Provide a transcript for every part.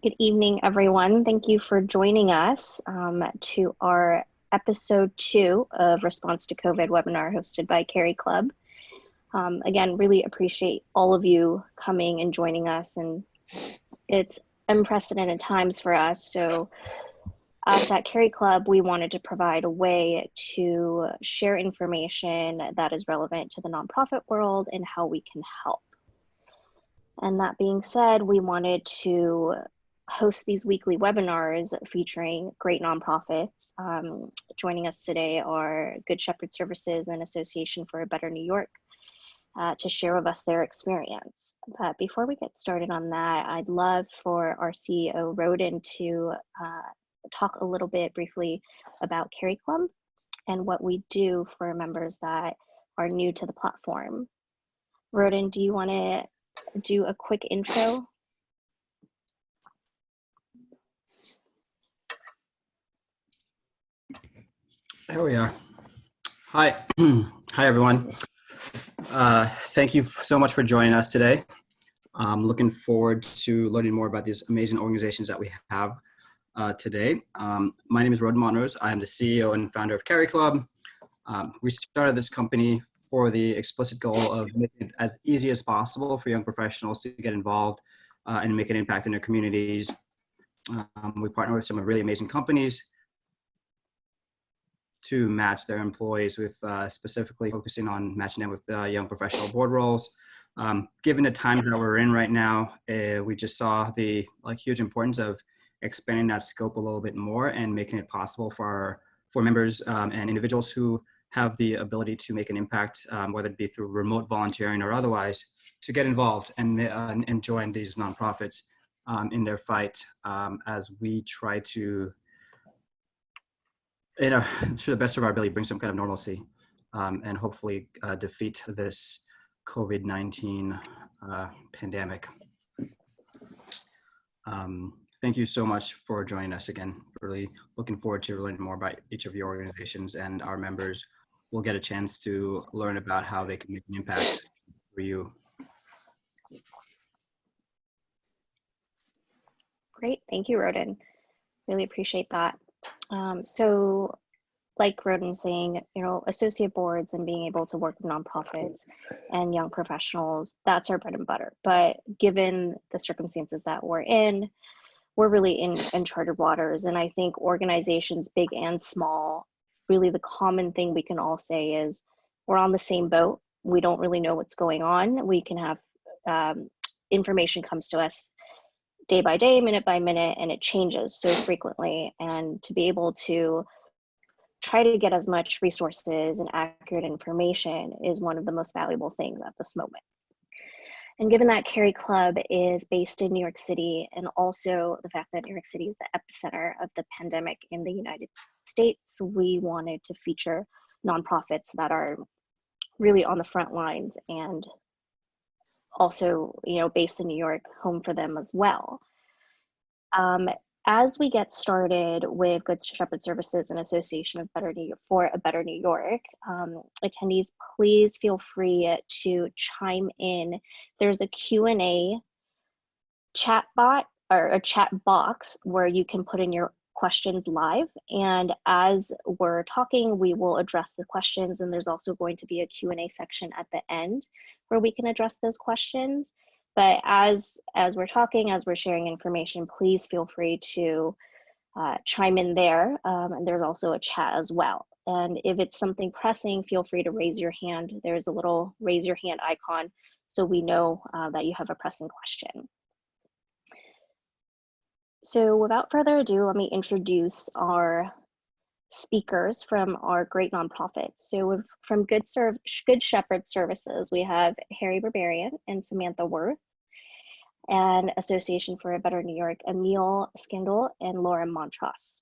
Good evening, everyone. Thank you for joining us to our episode 2 of Response to COVID webinar hosted by CariClub. Again, really appreciate all of you coming and joining us, and it's unprecedented times for us. So us at CariClub, we wanted to provide a way to share information that is relevant to the nonprofit world and how we can help. And that being said, we wanted to host these weekly webinars featuring great nonprofits. Joining us today are Good Shepherd Services and Association for a Better New York to share with us their experience. But before we get started on that, I'd love for our CEO, Roden, to talk a little bit briefly about CariClub and what we do for members that are new to the platform. Roden, do you want to do a quick intro? There we are. Hi. Hi, everyone. Thank you so much for joining us today. I'm looking forward to learning more about these amazing organizations that we have today. My name is Roden Montrose. I am the CEO and founder of CariClub. We started this company for the explicit goal of making it as easy as possible for young professionals to get involved and make an impact in their communities. We partner with some really amazing companies to match their employees with specifically focusing on matching them with young professional board roles. Given the times that we're in right now, we just saw the huge importance of expanding that scope a little bit more and making it possible for members and individuals who have the ability to make an impact, whether it be through remote volunteering or otherwise, to get involved and join these nonprofits in their fight as we try to, to the best of our ability, bring some kind of normalcy and hopefully defeat this COVID-19 pandemic. Thank you so much for joining us again. Really looking forward to learning more about each of your organizations, and our members will get a chance to learn about how they can make an impact for you. Great, thank you, Roden. Really appreciate that. So like Roden's saying, associate boards and being able to work with nonprofits and young professionals, that's our bread and butter. But given the circumstances that we're in, we're really in uncharted waters. And I think organizations, big and small, really the common thing we can all say is we're on the same boat. We don't really know what's going on. We can have information comes to us day by day, minute by minute, and it changes so frequently. And to be able to try to get as much resources and accurate information is one of the most valuable things at this moment. And given that CariClub is based in New York City, and also the fact that New York City is the epicenter of the pandemic in the United States, we wanted to feature nonprofits that are really on the front lines and also, based in New York, home for them as well. As we get started with Good Shepherd Services and Association of for a Better New York, attendees, please feel free to chime in. There's a Q&A chat bot or a chat box where you can put in your questions live. And as we're talking, we will address the questions. And there's also going to be a Q&A section at the end where we can address those questions. But as we're talking, as we're sharing information, please feel free to chime in there. And there's also a chat as well. And if it's something pressing, feel free to raise your hand. There's a little raise your hand icon so we know that you have a pressing question. So without further ado, let me introduce our speakers from our great nonprofits. So from Good Shepherd Services, we have Harry Barbarian and Samantha Worth, and Association for a Better New York, Emil Skindle and Laura Montross.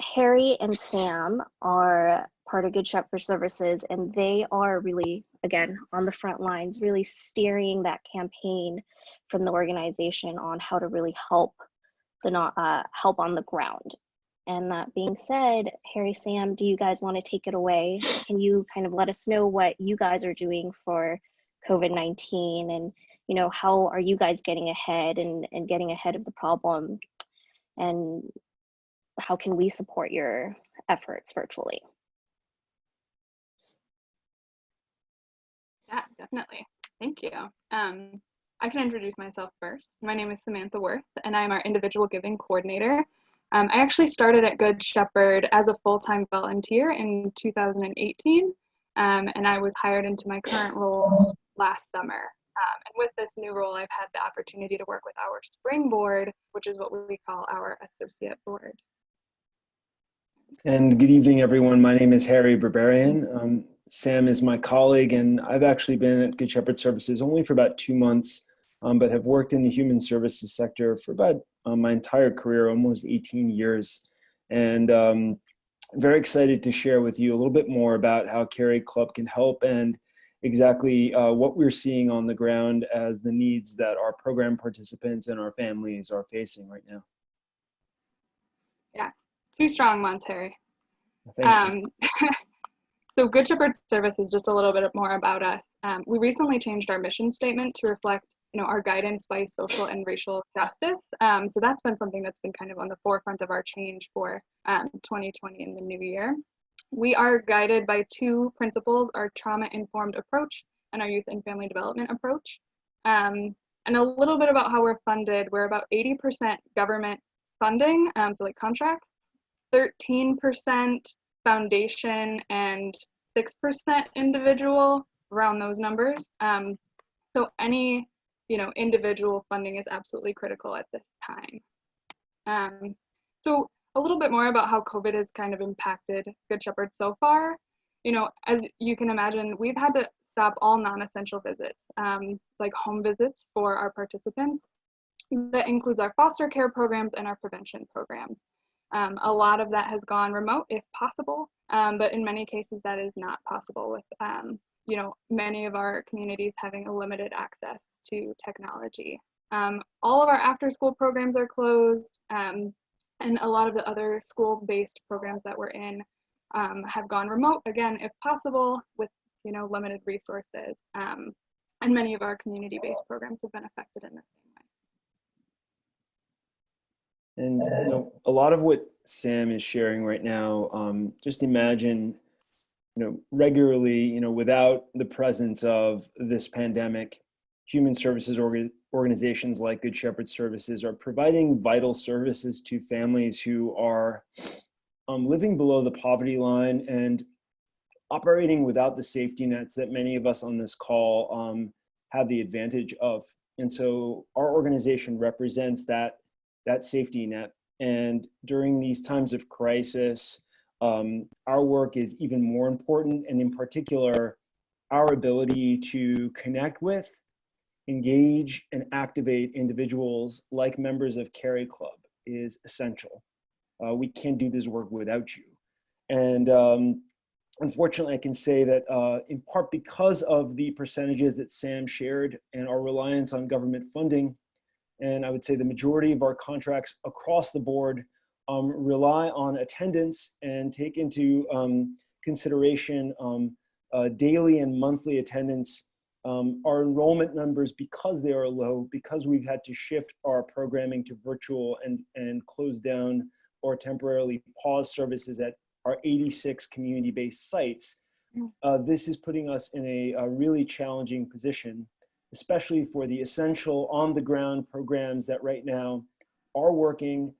Harry and Sam are part of Good Shepherd Services, and they are really, again, on the front lines, really steering that campaign from the organization on how to really help help on the ground. And that being said, Harry, Sam, do you guys want to take it away? Can you kind of let us know what you guys are doing for COVID-19, and how are you guys getting ahead and getting ahead of the problem, and how can we support your efforts virtually? Yeah, definitely. Thank you. I can introduce myself first. My name is Samantha Worth, and I'm our individual giving coordinator. I actually started at Good Shepherd as a full-time volunteer in 2018, and I was hired into my current role last summer. And with this new role, I've had the opportunity to work with our spring board, which is what we call our associate board. And good evening, everyone. My name is Harry Berberian. Sam is my colleague, and I've actually been at Good Shepherd Services only for about 2 months, but have worked in the human services sector for about my entire career, almost 18 years. And very excited to share with you a little bit more about how CariClub can help and exactly what we're seeing on the ground as the needs that our program participants and our families are facing right now. Yeah, 2 strong months, Harry. Thank you. So Good Shepherd Services, just a little bit more about us. We recently changed our mission statement to reflect, our guidance by social and racial justice. So that's been something that's been kind of on the forefront of our change for 2020 in the new year. We are guided by 2 principles: our trauma-informed approach and our youth and family development approach. And a little bit about how we're funded. We're about 80% government funding, so like contracts, 13% foundation, and 6% individual, around those numbers. So any, individual funding is absolutely critical at this time. So a little bit more about how COVID has kind of impacted Good Shepherd so far. As you can imagine, we've had to stop all non-essential visits, like home visits for our participants. That includes our foster care programs and our prevention programs. A lot of that has gone remote if possible, but in many cases that is not possible with, many of our communities having a limited access to technology. All of our after-school programs are closed, and a lot of the other school-based programs that we're in have gone remote, again, if possible, with limited resources. And many of our community-based programs have been affected in the same way. And a lot of what Sam is sharing right now, just imagine, regularly, without the presence of this pandemic, human services organizations like Good Shepherd Services are providing vital services to families who are living below the poverty line and operating without the safety nets that many of us on this call have the advantage of. And so our organization represents that safety net. And during these times of crisis, our work is even more important, and in particular, our ability to connect with, engage, and activate individuals like members of CariClub is essential. We can't do this work without you. And unfortunately, I can say that in part because of the percentages that Sam shared and our reliance on government funding, and I would say the majority of our contracts across the board rely on attendance and take into consideration daily and monthly attendance. Our enrollment numbers, because they are low, because we've had to shift our programming to virtual and close down or temporarily pause services at our 86 community-based sites, this is putting us in a really challenging position, especially for the essential on-the-ground programs that right now are working,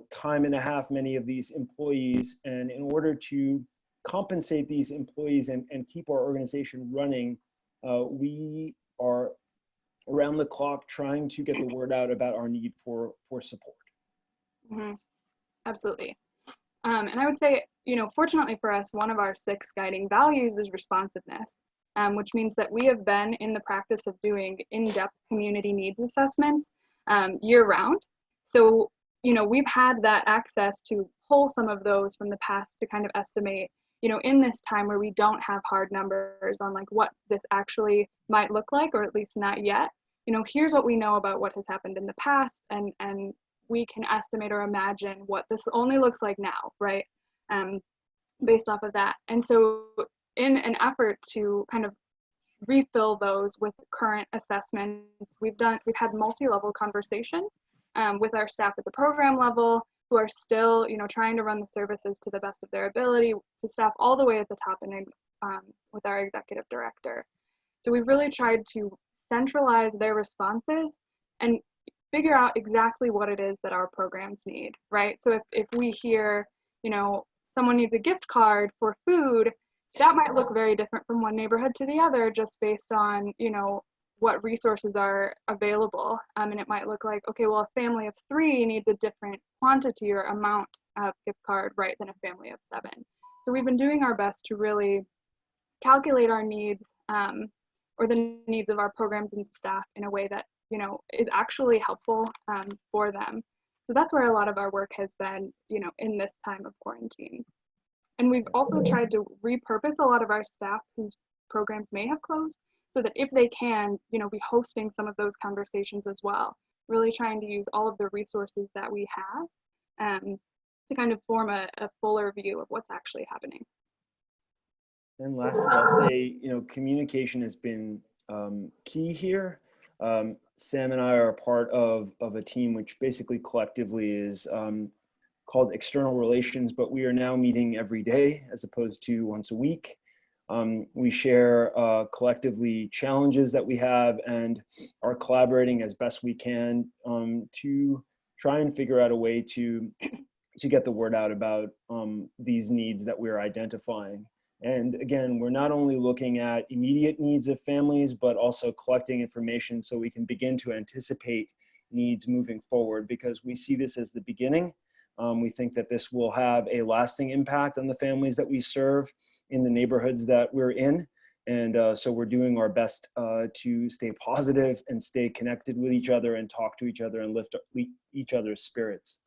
time and a half, many of these employees. And in order to compensate these employees and keep our organization running, we are around the clock trying to get the word out about our need for support. Mm-hmm. Absolutely. And I would say, fortunately for us, one of our 6 guiding values is responsiveness, which means that we have been in the practice of doing in-depth community needs assessments year-round. So, we've had that access to pull some of those from the past to kind of estimate, in this time where we don't have hard numbers on like what this actually might look like, or at least not yet. Here's what we know about what has happened in the past, and we can estimate or imagine what this only looks like now, right? Based off of that. And so in an effort to kind of refill those with current assessments. We've had multi-level conversations with our staff at the program level who are still, trying to run the services to the best of their ability, to staff all the way at the top and with our executive director. So we've really tried to centralize their responses and figure out exactly what it is that our programs need, right? So if we hear, someone needs a gift card for food, that might look very different from one neighborhood to the other just based on, what resources are available. And it might look like, okay, well, a family of 3 needs a different quantity or amount of gift card, right, than a family of 7. So we've been doing our best to really calculate our needs or the needs of our programs and staff in a way that, is actually helpful for them. So that's where a lot of our work has been, in this time of quarantine. And we've also tried to repurpose a lot of our staff whose programs may have closed so that if they can, be hosting some of those conversations as well, really trying to use all of the resources that we have to kind of form a fuller view of what's actually happening. And lastly, I'll say, communication has been key here. Sam and I are a part of a team which basically collectively is called External Relations, but we are now meeting every day as opposed to once a week. We share collectively challenges that we have and are collaborating as best we can to try and figure out a way to get the word out about these needs that we're identifying. And again, we're not only looking at immediate needs of families, but also collecting information so we can begin to anticipate needs moving forward, because we see this as the beginning. We think that this will have a lasting impact on the families that we serve in the neighborhoods that we're in. And so we're doing our best to stay positive and stay connected with each other and talk to each other and lift each other's spirits.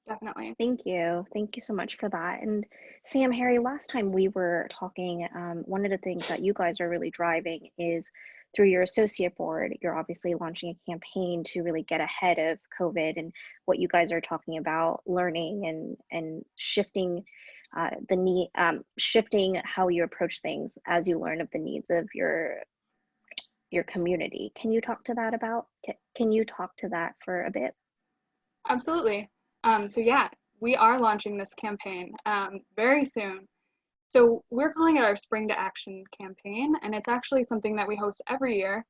Definitely. Thank you. Thank you so much for that. And Sam, Harry, last time we were talking, one of the things that you guys are really driving is through your associate board, you're obviously launching a campaign to really get ahead of COVID, and what you guys are talking about learning and shifting shifting how you approach things as you learn of the needs of your community. Can you talk to that for a bit? Absolutely. So yeah, we are launching this campaign very soon. So we're calling it our Spring to Action campaign, and it's actually something that we host every year.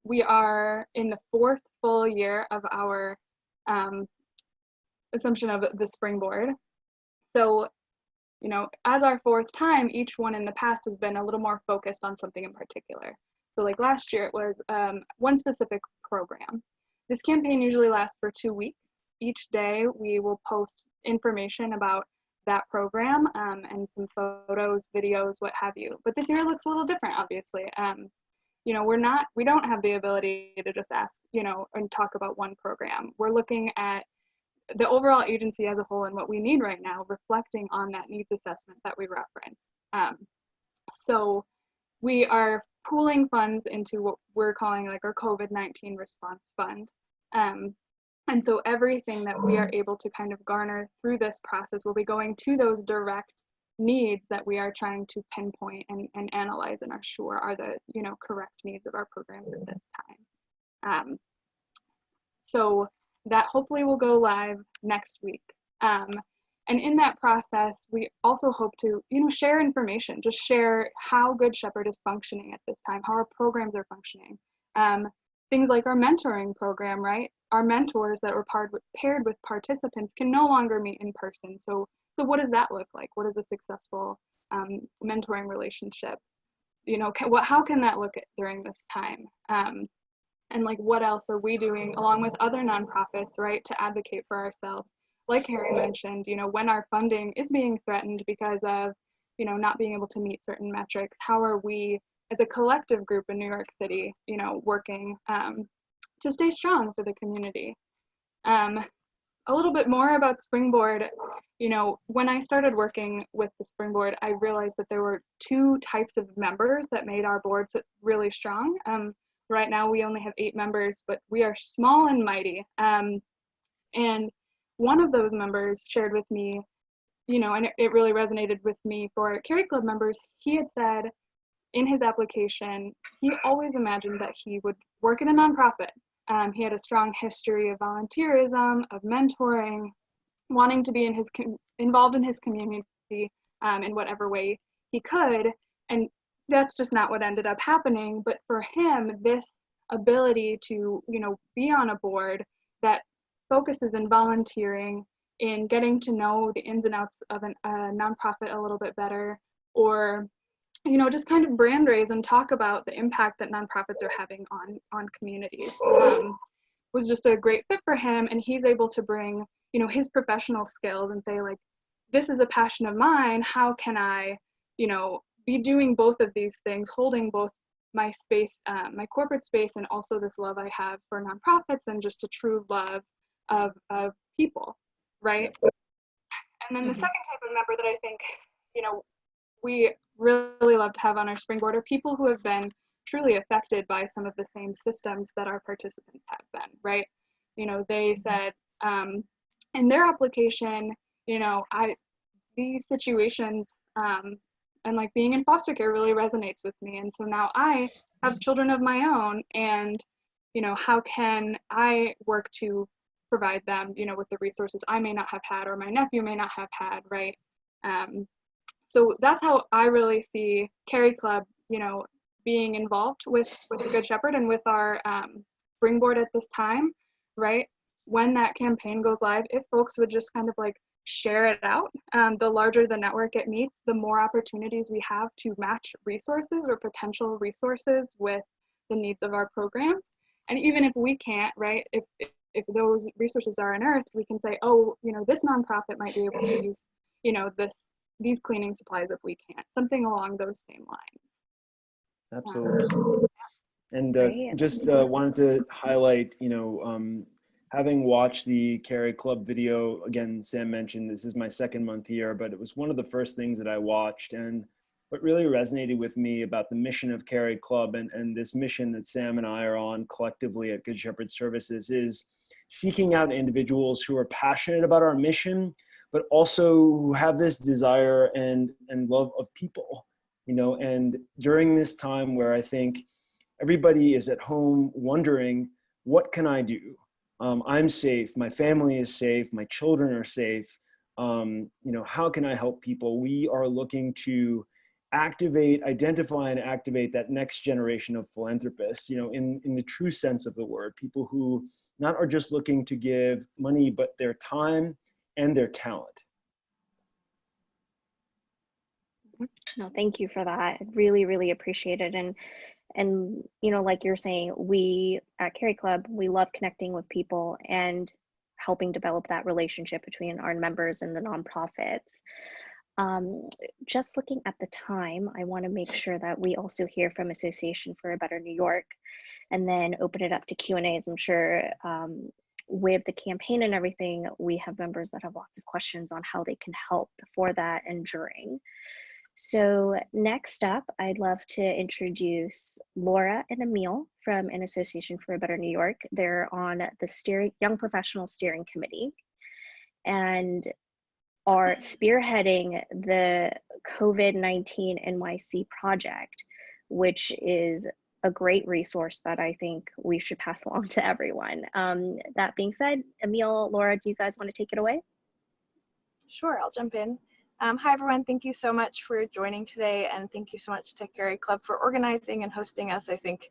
We are in the 4th full year of our assumption of the Springboard. So, as our 4th time, each one in the past has been a little more focused on something in particular. So like last year, it was one specific program. This campaign usually lasts for 2 weeks. Each day we will post information about that program and some photos, videos, what have you. But this year it looks a little different, obviously. We don't have the ability to just ask, and talk about one program. We're looking at the overall agency as a whole and what we need right now, reflecting on that needs assessment that we referenced. So we are pooling funds into what we're calling like our COVID-19 response fund. And so everything that we are able to kind of garner through this process will be going to those direct needs that we are trying to pinpoint and analyze and are sure are the correct needs of our programs at this time. So that hopefully will go live next week. And in that process, we also hope to share information, just share how Good Shepherd is functioning at this time, how our programs are functioning. Things like our mentoring program, right? Our mentors that were paired with participants can no longer meet in person. So what does that look like? What is a successful mentoring relationship? How can that look during this time? And like, what else are we doing along with other nonprofits, right, to advocate for ourselves? Like Harry mentioned, when our funding is being threatened because of, not being able to meet certain metrics, how are we as a collective group in New York City, working to stay strong for the community? A little bit more about Springboard. When I started working with the Springboard, I realized that there were 2 types of members that made our board really strong. Right now we only have 8 members, but we are small and mighty. And one of those members shared with me, and it really resonated with me for CariClub members. He had said, in his application, he always imagined that he would work in a nonprofit. He had a strong history of volunteerism, of mentoring, wanting to be involved in his community in whatever way he could. And that's just not what ended up happening. But for him, this ability to, be on a board that focuses in volunteering, in getting to know the ins and outs of a nonprofit a little bit better, or just kind of brand raise and talk about the impact that nonprofits are having on communities, was just a great fit for him. And he's able to bring his professional skills and say, like, this is a passion of mine. How can I be doing both of these things, holding both my space, my corporate space, and also this love I have for nonprofits and just a true love of people, right? And then the second type of member that I think, we really love to have on our springboard are people who have been truly affected by some of the same systems that our participants have been, right? They said in their application, these situations and like being in foster care really resonates with me. And so now I have children of my own, and, how can I work to provide them, with the resources I may not have had or my nephew may not have had, right? So that's how I really see CariClub, being involved with the Good Shepherd and with our springboard at this time, right? When that campaign goes live, if folks would just kind of like share it out, the larger the network it meets, the more opportunities we have to match resources or potential resources with the needs of our programs. And even if we can't, right, if those resources are unearthed, we can say, oh, this nonprofit might be able to use, these cleaning supplies if we can't, something along those same lines. Absolutely. And Great. just wanted to highlight, having watched the CariClub video, again, Sam mentioned this is my second month here, but it was one of the first things that I watched. And what really resonated with me about the mission of CariClub and this mission that Sam and I are on collectively at Good Shepherd Services is seeking out individuals who are passionate about our mission, but also who have this desire and love of people, and during this time where I think everybody is at home wondering, what can I do? I'm safe, my family is safe, my children are safe. How can I help people? We are looking to identify and activate that next generation of philanthropists, in the true sense of the word, people who not are just looking to give money, but their time and their talent. No, thank you for that. I really, really appreciate it. And like you're saying, we at CariClub, we love connecting with people and helping develop that relationship between our members and the nonprofits. Just looking at the time, I want to make sure that we also hear from Association for a Better New York, and then open it up to Q&As. I'm sure with the campaign and everything, we have members that have lots of questions on how they can help before that and during. So next up, I'd love to introduce Laura and Emil from an Association for a Better New York. They're on the Young Professional Steering Committee and are spearheading the COVID-19 NYC project, which is a great resource that I think we should pass along to everyone. That being said, Emil, Laura, do you guys want to take it away? Sure, I'll jump in. Hi, everyone. Thank you so much for joining today, and thank you so much to CariClub for organizing and hosting us. I think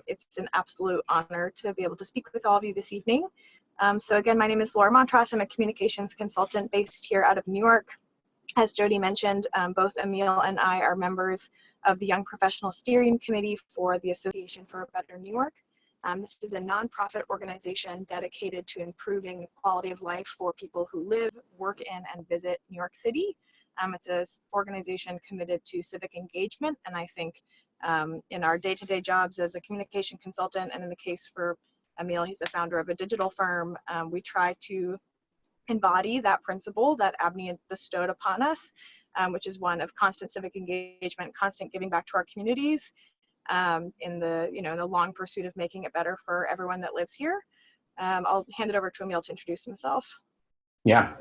it's an absolute honor to be able to speak with all of you this evening. So again, my name is Laura Montross. I'm a communications consultant based here out of New York. As Jody mentioned, both Emil and I are members of the Young Professional Steering Committee for the Association for a Better New York. This is a nonprofit organization dedicated to improving the quality of life for people who live, work in, and visit New York City. It's an organization committed to civic engagement, and I think in our day-to-day jobs as a communication consultant, and in the case for Emil, he's the founder of a digital firm, we try to embody that principle that abny bestowed upon us, which is one of constant civic engagement, constant giving back to our communities, in the long pursuit of making it better for everyone that lives here. I'll hand it over to Emil to introduce himself. Yeah,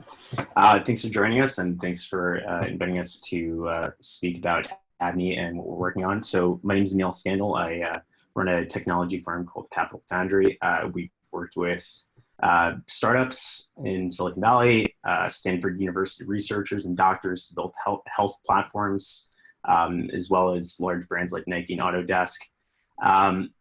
thanks for joining us, and thanks for inviting us to speak about abny and what we're working on. So my name is Neil Scandal. I run a technology firm called Capital Foundry. We've worked with startups in Silicon Valley, Stanford University researchers and doctors to build health platforms, as well as large brands like Nike and Autodesk. I'm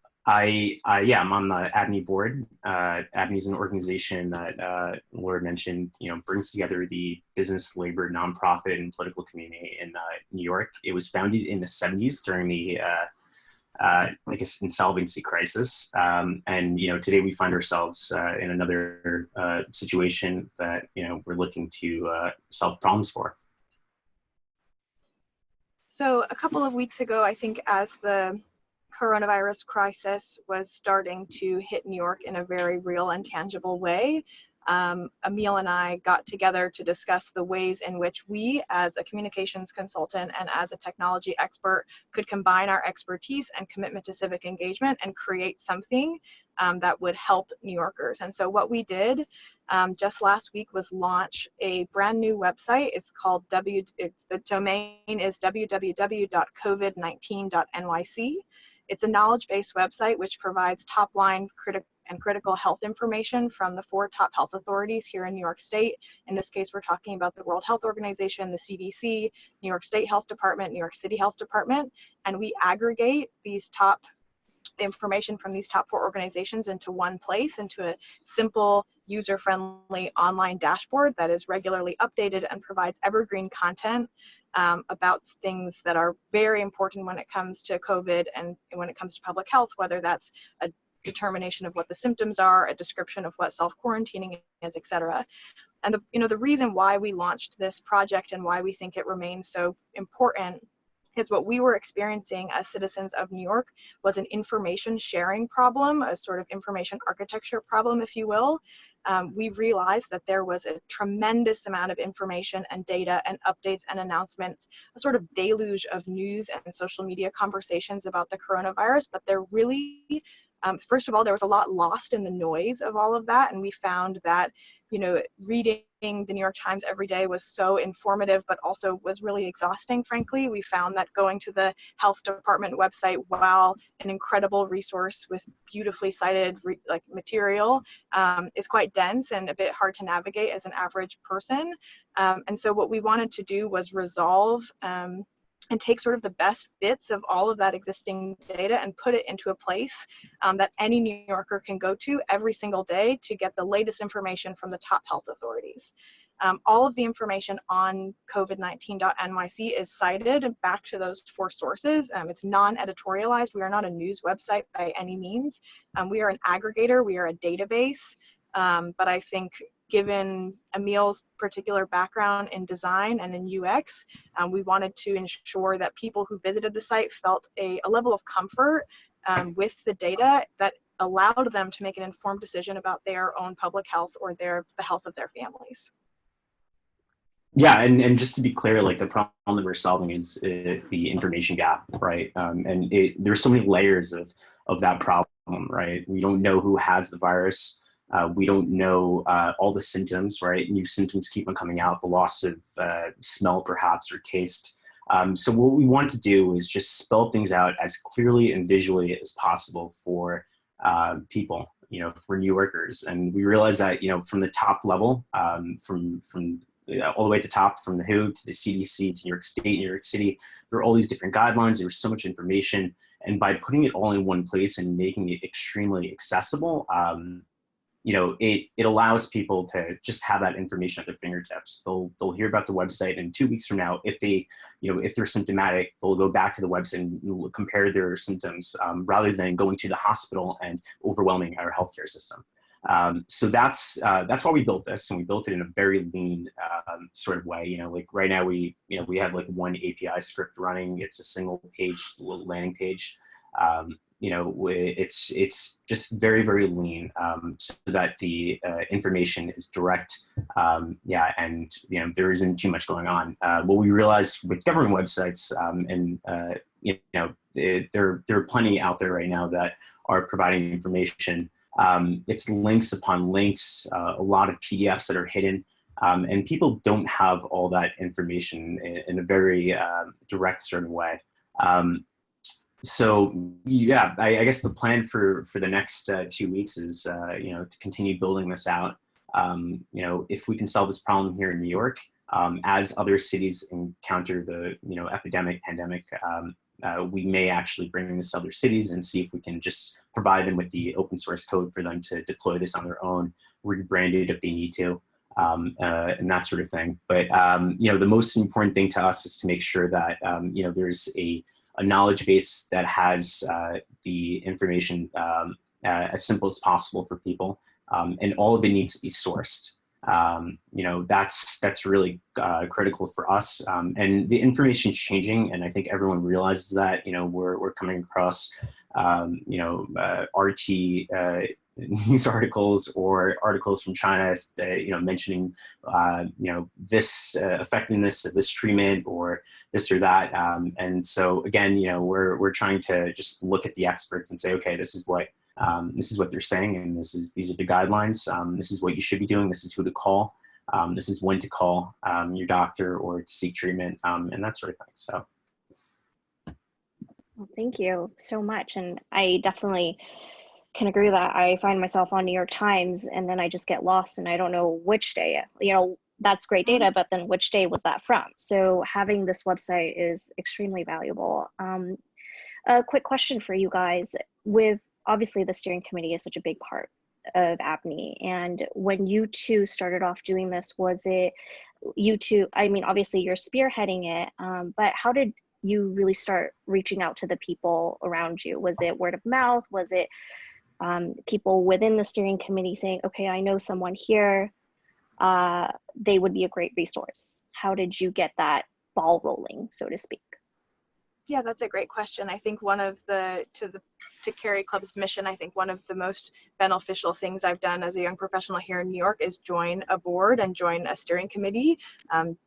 on the abny board. abny is an organization that Laura mentioned, brings together the business, labor, nonprofit, and political community in New York. It was founded in the 70s during the insolvency crisis. And today we find ourselves in another situation that we're looking to solve problems for. So a couple of weeks ago, I think as the coronavirus crisis was starting to hit New York in a very real and tangible way, Emil and I got together to discuss the ways in which we, as a communications consultant and as a technology expert, could combine our expertise and commitment to civic engagement and create something that would help New Yorkers. And so what we did just last week was launch a brand new website. It's called the domain is www.covid19.nyc. It's a knowledge-based website which provides top-line critical health information from the 4 top health authorities here in New York State. In this case, we're talking about the World Health Organization, the CDC, New York State Health Department, New York City Health Department, and we aggregate these information from these top 4 organizations into one place, into a simple, user-friendly online dashboard that is regularly updated and provides evergreen content about things that are very important when it comes to COVID and when it comes to public health, whether that's a determination of what the symptoms are, a description of what self-quarantining is, etc. And the reason why we launched this project and why we think it remains so important is what we were experiencing as citizens of New York was an information sharing problem, a sort of information architecture problem, if you will. We realized that there was a tremendous amount of information and data and updates and announcements, a sort of deluge of news and social media conversations about the coronavirus, but there really, first of all, there was a lot lost in the noise of all of that, and we found that reading the New York Times every day was so informative, but also was really exhausting, frankly. We found that going to the health department website, while an incredible resource with beautifully cited material, is quite dense and a bit hard to navigate as an average person. And so what we wanted to do was resolve and take sort of the best bits of all of that existing data and put it into a place that any New Yorker can go to every single day to get the latest information from the top health authorities. All of the information on covid19.nyc is cited back to those 4 sources. It's non-editorialized. We are not a news website by any means. We are an aggregator. We are a database. But I think given Emil's particular background in design and in UX, we wanted to ensure that people who visited the site felt a level of comfort with the data that allowed them to make an informed decision about their own public health or the health of their families. Yeah, and just to be clear, the problem that we're solving is the information gap, right? And there's so many layers of that problem, right? We don't know who has the virus. We don't know all the symptoms, right? New symptoms keep on coming out, the loss of smell perhaps or taste. So what we want to do is just spell things out as clearly and visually as possible for people, for New Yorkers. And we realize that, from the top level, from all the way at the top, from the WHO to the CDC to New York State, New York City, there are all these different guidelines. There's so much information. And by putting it all in one place and making it extremely accessible, it allows people to just have that information at their fingertips. They'll hear about the website, and 2 weeks from now, if they're symptomatic, they'll go back to the website and compare their symptoms rather than going to the hospital and overwhelming our healthcare system. So that's why we built this, and we built it in a very lean sort of way. Right now we have one API script running. It's a single page landing page. It's just very, very lean, so that the information is direct. And there isn't too much going on. What we realized with government websites, there are plenty out there right now that are providing information. It's links upon links, a lot of PDFs that are hidden, and people don't have all that information in a very direct sort of way. So yeah, I guess the plan for the next 2 weeks is to continue building this out. If we can solve this problem here in New York, as other cities encounter the pandemic, we may actually bring this to other cities and see if we can just provide them with the open source code for them to deploy this on their own, rebrand it if they need to, and that sort of thing. But the most important thing to us is to make sure that there's a knowledge base that has the information as simple as possible for people, and all of it needs to be sourced. That's really critical for us, and the information is changing, and I think everyone realizes that. We're coming across RT news articles or articles from China, mentioning this effectiveness of this treatment or this or that, and so again, we're trying to just look at the experts and say, okay, this is what they're saying, and these are the guidelines. This is what you should be doing. This is who to call. This is when to call your doctor or to seek treatment, and that sort of thing. So. Well, thank you so much. And I definitely can agree that I find myself on New York Times and then I just get lost and I don't know which day, that's great data, but then which day was that from? So having this website is extremely valuable. A quick question for you guys. With obviously the steering committee is such a big part of abny, and when you two started off doing this, was it you two, obviously you're spearheading it, but how did you really start reaching out to the people around you? Was it word of mouth? Was it people within the steering committee saying, okay, I know someone here, they would be a great resource? How did you get that ball rolling, so to speak? Yeah, that's a great question. I think one of to CariClub's mission, I think one of the most beneficial things I've done as a young professional here in New York is join a board and join a steering committee.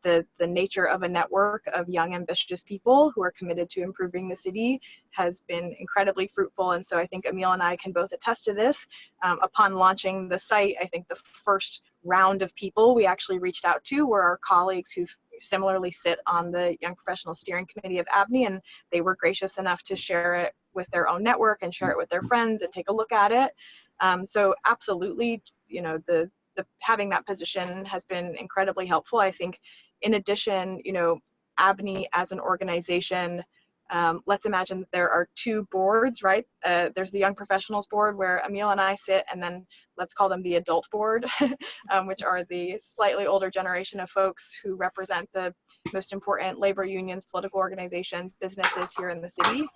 The nature of a network of young, ambitious people who are committed to improving the city has been incredibly fruitful. And so I think Emil and I can both attest to this. Upon launching the site, I think the first round of people we actually reached out to were our colleagues who similarly sit on the Young Professional Steering Committee of abny, and they were gracious enough to share it with their own network and share it with their friends and take a look at it. So absolutely, the having that position has been incredibly helpful. I think in addition, abny as an organization, let's imagine that there are two boards, right? There's the Young Professionals Board where Emil and I sit, and then let's call them the Adult Board, which are the slightly older generation of folks who represent the most important labor unions, political organizations, businesses here in the city.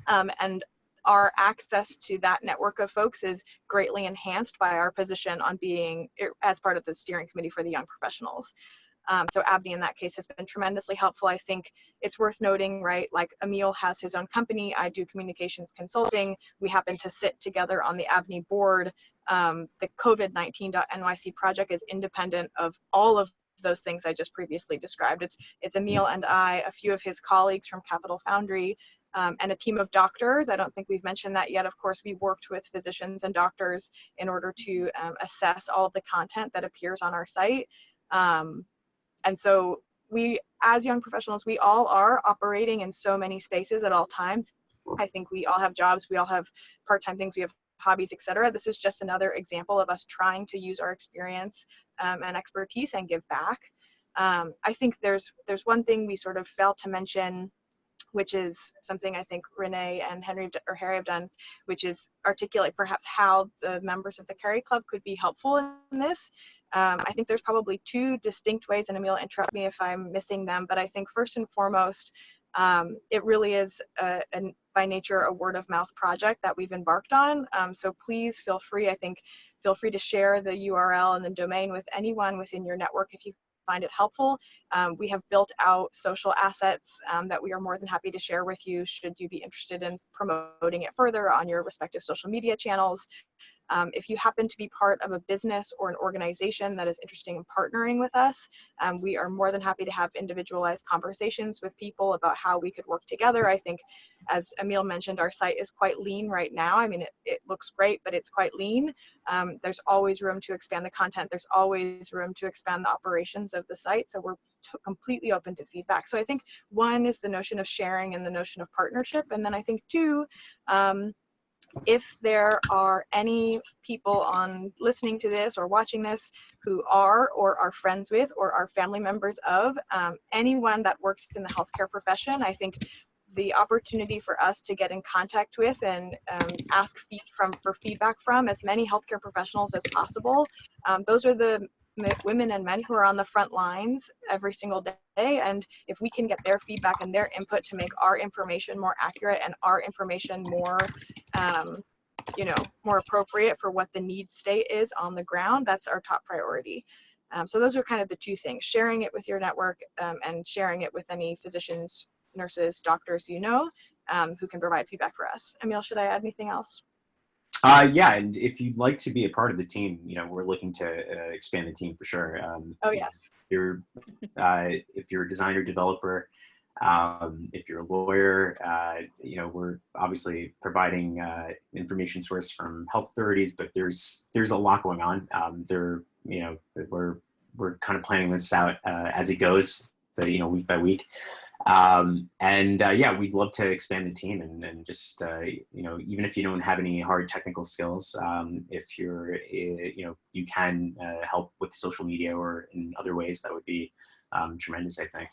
And our access to that network of folks is greatly enhanced by our position on being as part of the steering committee for the young professionals. So abny in that case has been tremendously helpful. I think it's worth noting, right, like Emil has his own company, I do communications consulting, we happen to sit together on the abny board. The COVID-19.nyc project is independent of all of those things I just previously described. It's Emil and I, a few of his colleagues from Capital Foundry, and a team of doctors. I don't think we've mentioned that yet. Of course, we worked with physicians and doctors in order to assess all of the content that appears on our site. And so we, as young professionals, we all are operating in so many spaces at all times. I think we all have jobs, we all have part-time things, we have hobbies, etc. This is just another example of us trying to use our experience and expertise and give back. I think there's one thing we sort of failed to mention, which is something I think Renee and Harry have done, which is articulate perhaps how the members of the CariClub could be helpful in this. I think there's probably two distinct ways, and Emil, interrupt me if I'm missing them, but I think first and foremost, it really is by nature a word of mouth project that we've embarked on. So please feel free to share the URL and the domain with anyone within your network if you find it helpful. We have built out social assets that we are more than happy to share with you should you be interested in promoting it further on your respective social media channels. If you happen to be part of a business or an organization that is interested in partnering with us, we are more than happy to have individualized conversations with people about how we could work together. I think, as Emil mentioned, our site is quite lean right now. I mean, it looks great, but it's quite lean. There's always room to expand the content. There's always room to expand the operations of the site. So we're completely open to feedback. So I think one is the notion of sharing and the notion of partnership. And then I think two, if there are any people on listening to this or watching this who are or are friends with or are family members of anyone that works in the healthcare profession, I think the opportunity for us to get in contact with and ask for feedback from as many healthcare professionals as possible. Those are the women and men who are on the front lines every single day, and if we can get their feedback and their input to make our information more accurate and our information more more appropriate for what the need state is on the ground, that's our top priority. So those are kind of the two things: sharing it with your network and sharing it with any physicians, nurses, doctors who can provide feedback for us. Emil, should I add anything else? Yeah, and if you'd like to be a part of the team, we're looking to expand the team for sure. Oh yes. If you're a designer, developer, if you're a lawyer, we're obviously providing information source from health authorities, but there's a lot going on. We're kind of planning this out as it goes, so week by week. Yeah, we'd love to expand the team and just, even if you don't have any hard technical skills, if you can help with social media or in other ways, that would be tremendous, I think.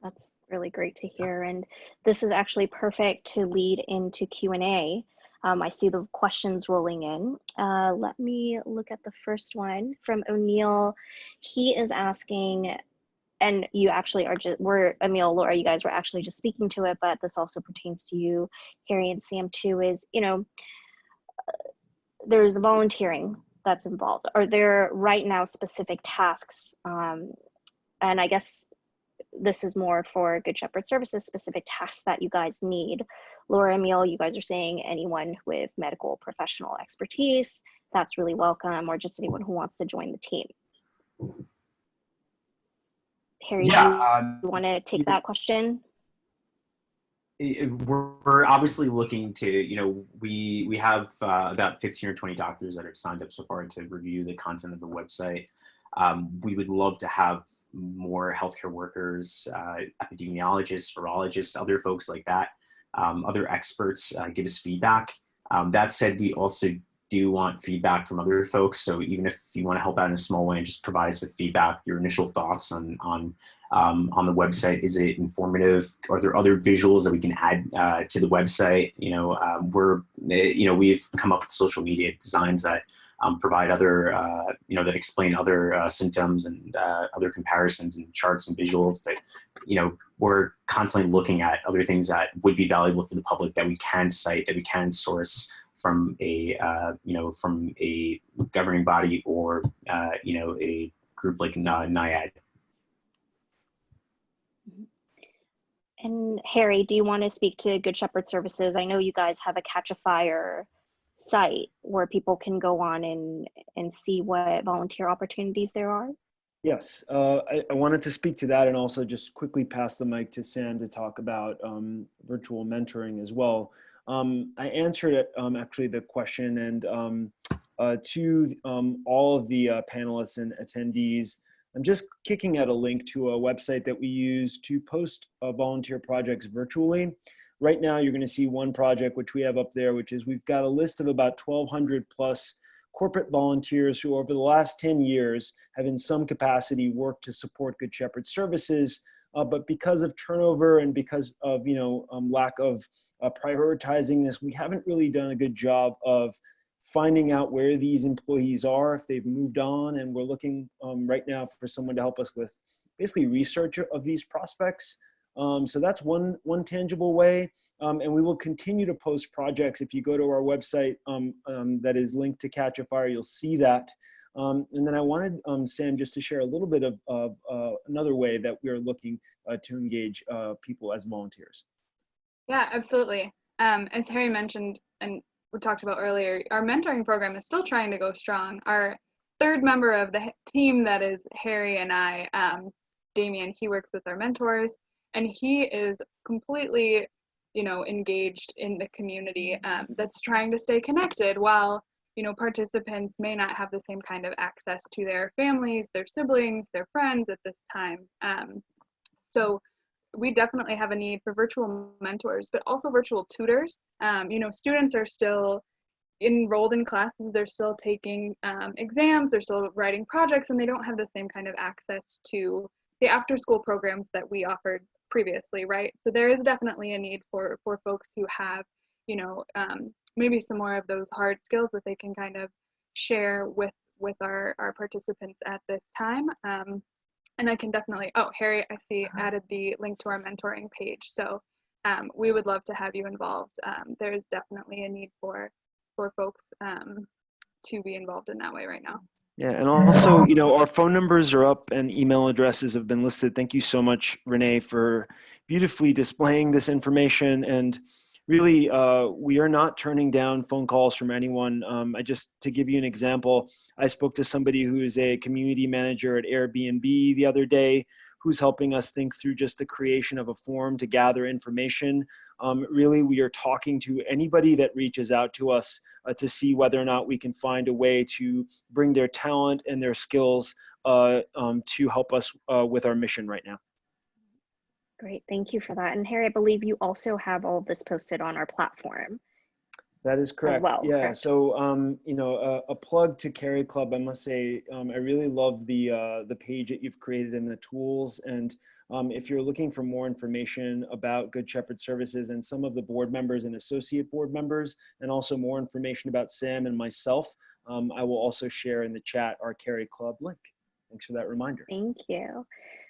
That's really great to hear. And this is actually perfect to lead into Q&A. I see the questions rolling in. Let me look at the first one from O'Neill. He is asking, and you actually are Emil, Laura, you guys were actually just speaking to it, but this also pertains to you, Harry and Sam too, is, there's volunteering that's involved. Are there right now specific tasks? And I guess this is more for Good Shepherd Services, specific tasks that you guys need. Laura, Emil, you guys are saying anyone with medical professional expertise, that's really welcome, or just anyone who wants to join the team. Harry, Yeah, do you want to take that question? We're obviously looking to, we have about 15 or 20 doctors that have signed up so far to review the content of the website. We would love to have more healthcare workers, epidemiologists, virologists, other folks like that, other experts give us feedback. That said, we also do want feedback from other folks. So even if you want to help out in a small way and just provide us with feedback, your initial thoughts on the website, is it informative? Are there other visuals that we can add to the website? We've come up with social media designs that provide other, that explain other symptoms and other comparisons and charts and visuals. But, we're constantly looking at other things that would be valuable for the public that we can cite, that we can source from a governing body or, a group like NIAID. And Harry, do you want to speak to Good Shepherd Services? I know you guys have a Catch a Fire site where people can go on and see what volunteer opportunities there are. Yes, I wanted to speak to that and also just quickly pass the mic to Sam to talk about virtual mentoring as well. I answered it, actually the question, and to all of the panelists and attendees, I'm just kicking out a link to a website that we use to post volunteer projects virtually. Right now, you're going to see one project which we have up there, which is we've got a list of about 1,200 plus corporate volunteers who over the last 10 years have in some capacity worked to support Good Shepherd Services. But because of turnover and because of lack of prioritizing this, we haven't really done a good job of finding out where these employees are, if they've moved on, and we're looking right now for someone to help us with basically research of these prospects. So that's one tangible way, and we will continue to post projects. If you go to our website that is linked to Catch a Fire, you'll see that. And then I wanted Sam just to share a little bit of another way that we are looking to engage people as volunteers. Yeah, absolutely. As Harry mentioned, and we talked about earlier, our mentoring program is still trying to go strong. Our third member of the team, that is Harry and I, Damien, he works with our mentors, and he is completely, engaged in the community that's trying to stay connected while, participants may not have the same kind of access to their families, their siblings, their friends at this time. So we definitely have a need for virtual mentors, but also virtual tutors. Students are still enrolled in classes, they're still taking exams, they're still writing projects, and they don't have the same kind of access to the after school programs that we offered previously, right? So there is definitely a need for folks who have, maybe some more of those hard skills that they can kind of share with our participants at this time. And I can definitely, oh, Harry, I see, added the link to our mentoring page. So we would love to have you involved. There is definitely a need for folks to be involved in that way right now. Yeah, and also, our phone numbers are up and email addresses have been listed. Thank you so much, Renee, for beautifully displaying this information. And really, we are not turning down phone calls from anyone. To give you an example, I spoke to somebody who is a community manager at Airbnb the other day, who's helping us think through just the creation of a form to gather information. Really, we are talking to anybody that reaches out to us to see whether or not we can find a way to bring their talent and their skills to help us with our mission right now. Great, thank you for that. And Harry, I believe you also have all of this posted on our platform. That is correct. As well, yeah. correct? So, a plug to CariClub. I must say, I really love the page that you've created and the tools. And if you're looking for more information about Good Shepherd Services and some of the board members and associate board members, and also more information about Sam and myself, I will also share in the chat our CariClub link. Thanks for that reminder. Thank you.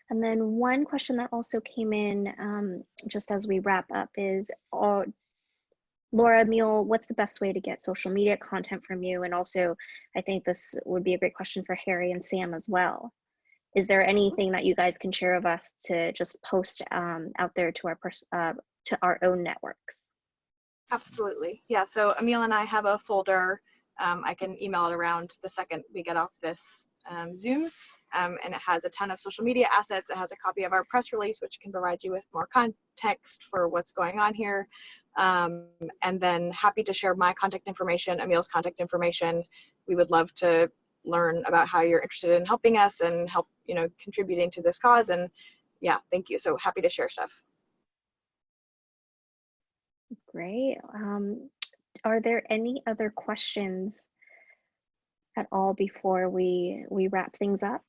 And then one question that also came in just as we wrap up is, Laura, Emil, what's the best way to get social media content from you? And also, I think this would be a great question for Harry and Sam as well. Is there anything that you guys can share of us to just post out there to our own networks? Absolutely. Yeah, so Emil and I have a folder. I can email it around the second we get off this Zoom. And it has a ton of social media assets. It has a copy of our press release, which can provide you with more context for what's going on here. And then happy to share my contact information, Emil's contact information. We would love to learn about how you're interested in helping us and help, contributing to this cause. And yeah, thank you. So happy to share stuff. Great. Are there any other questions at all before we wrap things up?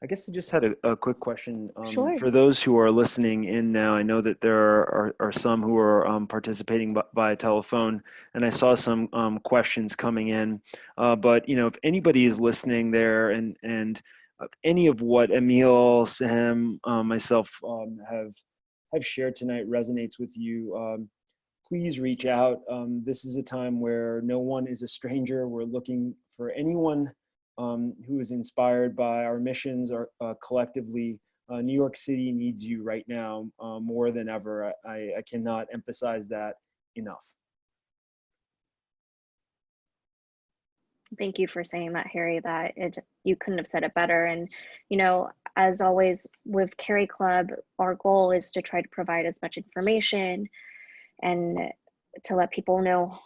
I guess I just had a quick question. Sure. For those who are listening in now, I know that there are some who are participating by telephone, and I saw some questions coming in. But if anybody is listening there and any of what Emil, Sam, myself have shared tonight resonates with you, please reach out. This is a time where no one is a stranger. We're looking for anyone who is inspired by our missions or collectively. New York City needs you right now more than ever. I cannot emphasize that enough. Thank you for saying that, Harry, you couldn't have said it better. And, as always with CariClub, our goal is to try to provide as much information and to let people know,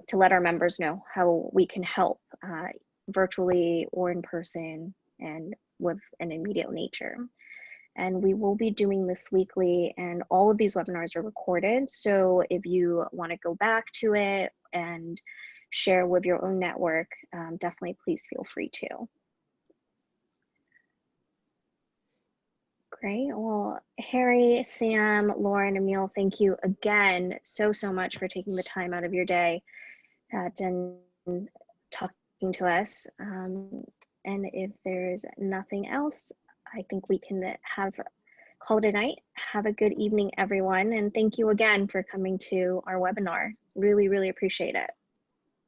to let our members know how we can help virtually or in person and with an immediate nature. And we will be doing this weekly, and all of these webinars are recorded. So if you want to go back to it and share with your own network, definitely please feel free to. Great. Well, Harry, Sam, Lauren, Emil, thank you again so much for taking the time out of your day and talking to us. And if there's nothing else, I think we can call it a night. Have a good evening, everyone. And thank you again for coming to our webinar. Really, really appreciate it.